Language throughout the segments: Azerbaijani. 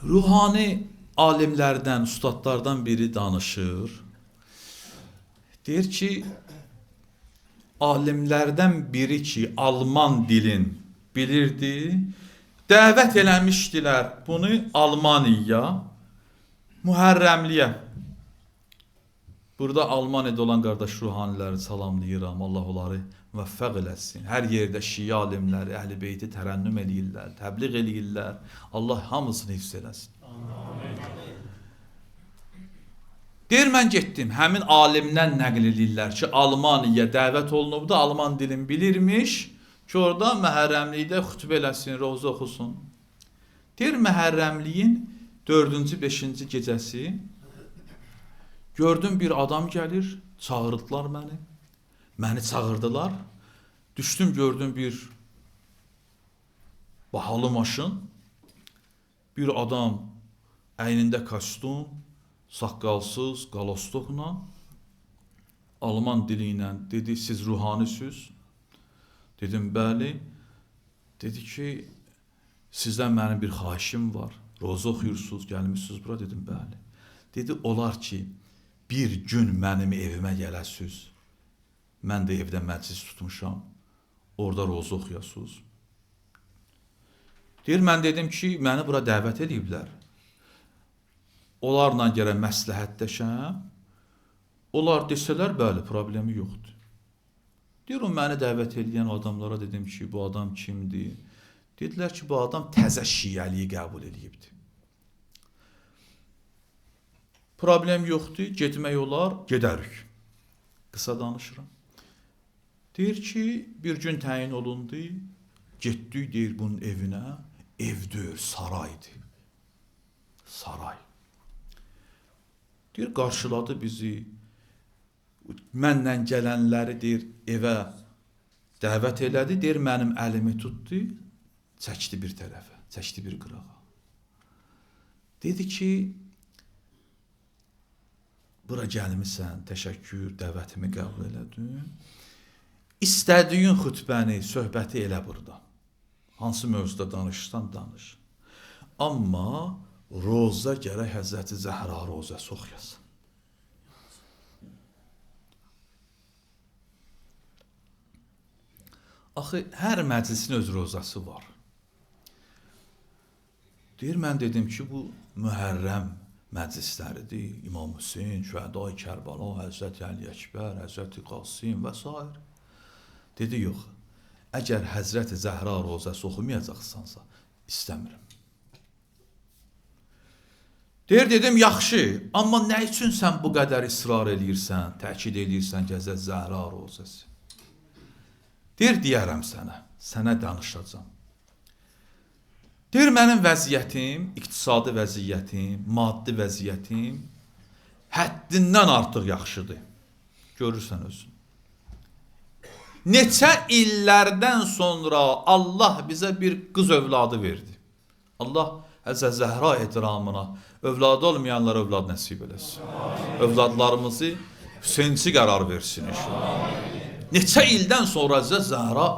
Ruhani alimlərdən, ustadlardan biri danışır. Deyir ki, alimlərdən biri ki, Alman dilin bilirdi, dəvət eləmişdilər bunu Almaniya, Mühərrəmliyə. Burada Almaniyada olan qardaş ruhaniləri salamlayıram. Allah onları müvəffəq eləsin. Hər yerdə şiə alimləri, əhl-i beyti tərənnüm eləyirlər, təbliğ eləyirlər. Allah hamısını hifz eləsin. Deyir, mən getdim, həmin alimdən nəql edirlər ki, Almaniya dəvət olunubdu, Alman dilin bilirmiş ki, orada Məhərrəmlikdə xütbə eləsin, roza oxusun. Deyir, Məhərrəmliyin 4-cü, 5-ci gecəsi gördüm bir adam gəlir, çağırdılar məni. Məni çağırdılar. Düşdüm, gördüm bir bahalı maşın. Bir adam əynində kostyum, saqqalsız, qalostokla, Alman dili ilə dedi, siz ruhanisiniz. Dedim, bəli. Dedi ki, sizdən mənim bir xahişim var. Roza oxuyursunuz, gəlmişsiniz bura. Dedim, bəli. Dedi, olar ki, bir gün mənim evimə gələsiniz. Mən də evdə məclis tutmuşam. Orada roza oxuyasınız. Deyir, mən dedim ki, məni bura dəvət ediblər. Onlarla gərək məsləhətləşəm. Onlar desələr, bəli, problemi yoxdur. Deyir, o məni dəvət edən adamlara dedim ki, bu adam kimdir? Dedilər ki, bu adam təzə şiəliyi qəbul edibdir. Problem yoxdur, getmək olar, gedərik. Qısa danışıram. Deyir ki, bir gün təyin olundu, getdik, deyir, bunun evinə. Ev deyir, saraydı. Saray. Deyir, qarşıladı bizi. Mənlə gələnləri, deyir, evə dəvət elədi. Deyir, mənim əlimi tutdu, çəkdi bir tərəfə, çəkdi bir qırağa. Dedi ki, bura gəlmişsən, təşəkkür, dəvətimi qəbul elədin. İstədiyin xütbəni, söhbəti elə burada. Hansı mövzuda danışırsan, danış. Amma roza gərək Həzrəti Zəhra rozası oxuyasın. Axı, hər məclisin öz rozası var. Deyir, mən dedim ki, bu Mühərrəm məclisləridir. İmam Hüseyin, Şühəda-i Kərbala, Həzrəti Əli Əkbər, Həzrəti Qasim və s. Dedi, yox, əgər Həzrəti Zəhra rozası oxumayacaqsansa, istəmirəm. Deyir, dedim, yaxşı, amma nə üçün sən bu qədər israr edirsən, təkid edirsən ki, Həzrəti Zəhra rozası? Deyir, deyərəm sənə danışacağam. Deyir, mənim vəziyyətim, iqtisadi vəziyyətim, maddi vəziyyətim həddindən artıq yaxşıdır. Görürsən özün. Neçə illərdən sonra Allah bizə bir qız övladı verdi. Allah Həzrət Zəhra ehtiramına övladı olmayanlara övlad nəsib eləsin. Övladlarımızı Hüseynçi qərar versin inşallah. Neçə ildən sonra Həzrət Zəhra,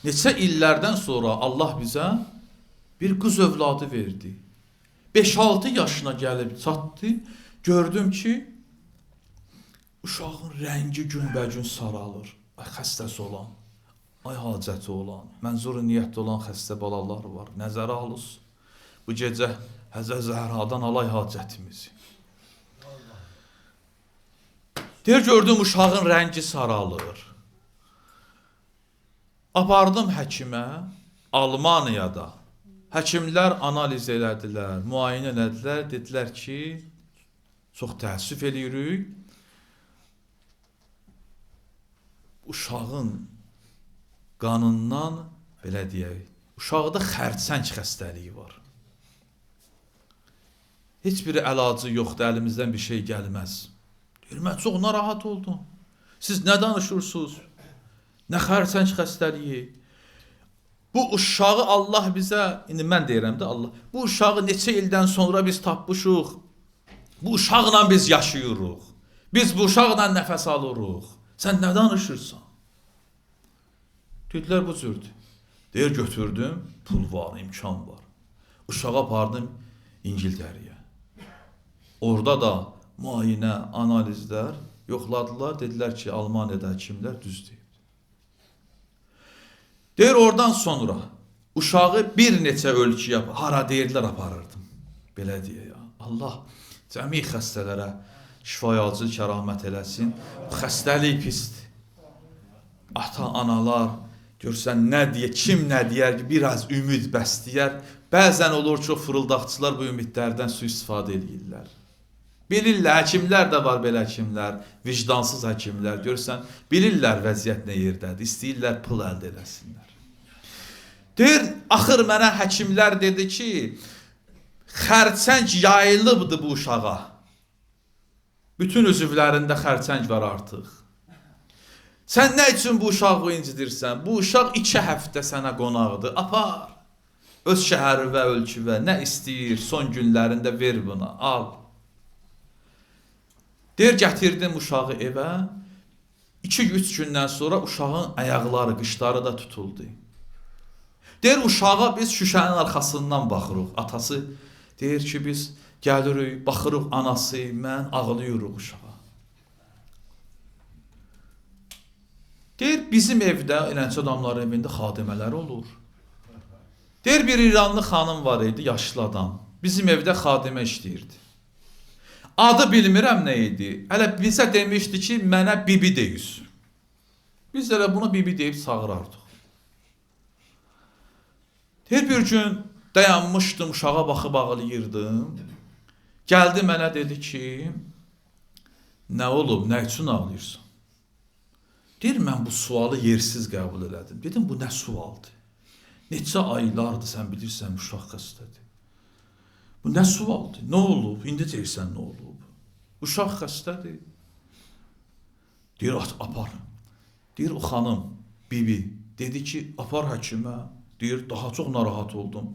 neçə illərdən sonra Allah bizə bir qız övladı verdi. 5-6 yaşına gəlib çatdı, gördüm ki, uşağın rəngi günbəgün saralır. Ay, xəstəsi olan, ay, hacəti olan, mənzur niyyətli olan xəstə balalar var. Nəzərə alız. Bu gecə Həzrət Zəhradan alay hacətimizi. Deyir, gördüm, uşağın rəngi saralır. Apardım həkimə, Almaniyada. Həkimlər analiz elədilər, müayinə elədilər. Dedilər ki, çox təəssüf eləyirik. Uşağın qanından, belə deyək, uşaqda xərçəng xəstəliyi var. Heç bir əlacı yoxdur, əlimizdən bir şey gəlməz. Deyir, mən çox narahat oldum. Siz nə danışırsınız? Nə xərçəng xəstəliyi? Bu uşağı Allah bizə, indi mən deyirəm də Allah, bu uşağı neçə ildən sonra biz tapmışıq. Bu uşaqla biz yaşayırıq. Biz bu uşaqla nəfəs alırıq. Sən nə danışırsan? Dedilər, bu cürdür. Deyir, götürdüm, pul var, imkan var. Uşağı apardım İngiltərəyə. Orada da müayinə, analizlər yoxladılar. Dedilər ki, Almaniyada həkimlər düz deyib. Deyir, oradan sonra uşağı bir neçə ölkəyə, hara deyirlər, aparırdım. Belə deyə ya. Allah cəmi xəstələrə şifayacı kəramət eləsin. Bu xəstəlik pisdir. Ata, analar, görsən nə deyə, kim nə deyər ki, biraz ümid bəsləyər. Bəzən olur ki, fırıldaqçılar bu ümidlərdən sui-istifadə edirlər. Bilirlər, həkimlər də var belə həkimlər, vicdansız həkimlər. Görsən, bilirlər vəziyyət nə yerdədir, istəyirlər pul əldə eləsinlər. Deyir, axır mənə həkimlər dedi ki, xərçəng yayılıbdır bu uşağa. Bütün üzvlərində xərçəng var artıq. Sən nə üçün bu uşağı incidirsən? Bu uşaq 2 həftə sənə qonaqdır. Apar. Öz şəhəri və ölküvə nə istəyir, son günlərində ver buna, al. Deyir, gətirdim uşağı evə. 2-3 gündən sonra uşağın ayaqları, qışları da tutuldu. Deyir, uşağa biz şüşənin arxasından baxırıq. Atası deyir ki, biz gəlirik, baxırıq anası, mən ağlayırıq uşağa. Deyir, bizim evdə, eləncə adamların evində xadimələr olur. Deyir, bir İranlı xanım var idi, yaşlı adam. Bizim evdə xadimə işləyirdi. Adı bilmirəm nə idi. Hələ bizə demişdi ki, mənə bibi deyir. Biz elə buna bibi deyib çağırardıq. Deyir, bir gün dayanmışdım, uşağa baxıb ağlayırdım. Gəldi mənə dedi ki, nə olub, nə üçün ağlayırsan? Deyir, mən bu sualı yersiz qəbul elədim. Dedim, bu nə sualdır? Neçə aylardır, sən bilirsən, uşaq xəstədir. Bu nə sualdır? Nə olub? İndi deyirsən, nə olub? Uşaq xəstədir. Deyir, apar. Deyir, o xanım, bibi, dedi ki, apar həkimə. Deyir, daha çox narahat oldum.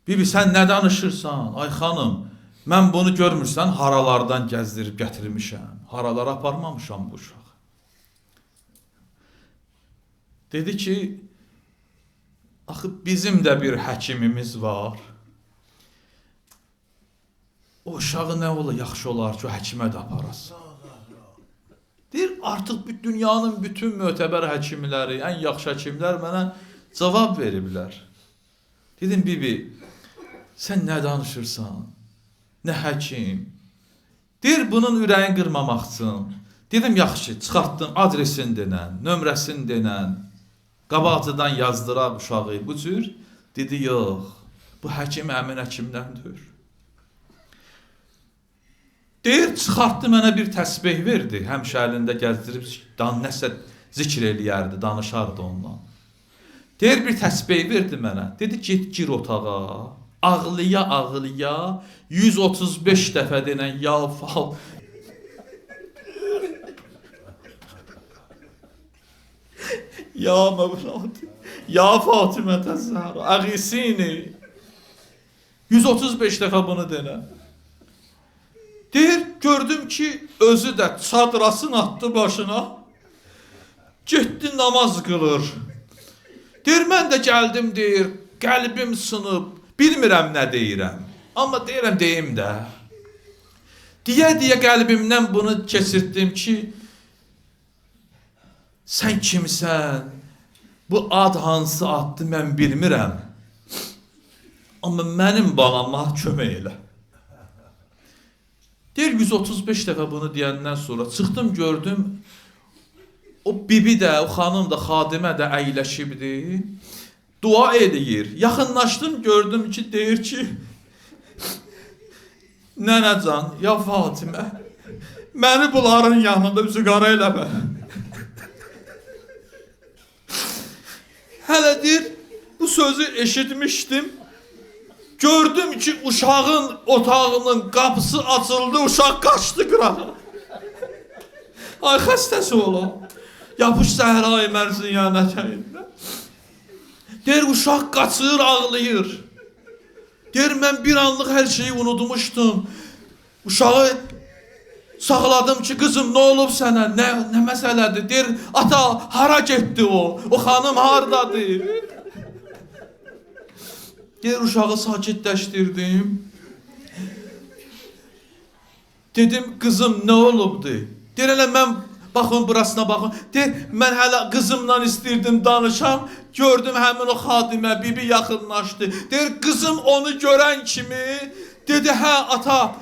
Bibi, sən nə danışırsan? Ay xanım, mən bunu görmürsən, haralardan gəzdirib gətirmişəm. Haralara aparmamışam bu uşağı. Dedi ki, axı bizim də bir həkimimiz var. O uşağı nə ola, yaxşı olar ki, o həkimə də aparasın. Deyir, artıq dünyanın bütün mötəbər həkimləri, ən yaxşı həkimlər mənə cavab veriblər. Dedim, bibi, sən nə danışırsan? Nə həkim? Deyir, bunun ürəyin qırmamaq üçün. Dedim, yaxşı, çıxartdım adresin denən, nömrəsin denən, qabaqcıdan yazdıraq uşağı bu cür. Dedi, yox, bu həkim əmin həkimdəndir. Deyir, çıxartdı mənə bir təsbih verdi. Həmişə əlində gəzdirib, nəsə zikr eləyərdi, danışardı ondan. Deyir, bir təsbih verdi mənə. Dedi, get gir otağa, ağlıya, 135 dəfə denən ya fal. Ya Mevlad, ya Fatimə Zəhra, əğisini. 135 dəfə bunu denə. Deyir, gördüm ki, özü də çadrasını atdı başına. Getdi namaz qılır. Deyir, mən də gəldim, deyir, qəlbim sınıb, bilmirəm nə deyirəm. Amma deyirəm, deyim də. Deyə qəlbimdən bunu keçirtdim ki, sən kimsən, bu ad hansı addır, mən bilmirəm. Amma mənim bağama kömək elə. Deyir, 135 dəfə bunu deyəndən sonra çıxdım, gördüm, o bibi də, o xanım da, xadimə də əyləşibdir, dua edir. Yaxınlaşdım, gördüm ki, deyir ki, nənəcan, ya Fatimə, məni bunların yanında üzü qara eləmə. Hələ deyir, bu sözü eşitmişdim. Gördüm ki, uşağın otağının qapısı açıldı, uşaq qaçdı qırağa. Ay, xəstəsi ola. Yapış Səhra-i Mərziyan ətəyində. Deyir, uşaq qaçır, ağlayır. Deyir, mən bir anlıq hər şeyi unutmuşdum. Uşağı sağladım ki, qızım, nə olub sənə, nə məsələdir? Deyir, ata, hara getdi o? O xanım hardadır? Deyir, uşağı sakitləşdirdim. Dedim, qızım nə olubdu? Deyir, elə mən, baxın burasına baxın. Deyir, mən hələ qızımla istirdim danışam. Gördüm həmin o xadimə, bibi yaxınlaşdı. Deyir, qızım onu görən kimi dedi, hə ata,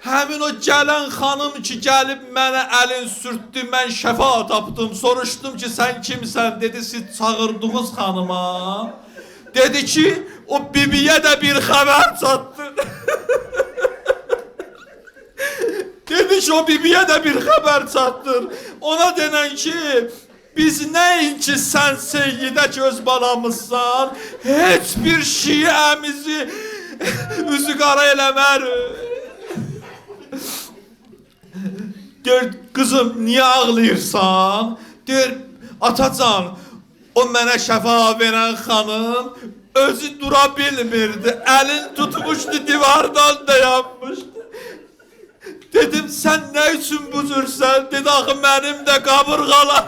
həmin o gələn xanım ki gəlib mənə əlin sürtdü, mən şəfa tapdım. Soruşdum ki sən kimsən? Dedi, siz çağırdığınız xanıma. Dedi ki o bibiyə də bir xəbər çatdı. Dedi ki o bibiyə də bir xəbər çatdır. Ona denən ki biz nəinki sən seyyidə göz balamızsan, heç bir şiəmizi üzü qara eləmər. Deyir, qızım niyə ağlayırsan? Deyir, atacan, o mənə şəfa verən xanım özü dura bilmirdi. Əlin tutmuşdu, divardan dayanmışdı. Dedim, sən nə üçün bu cürsən? Dedi, axı mənim də qabırğalar.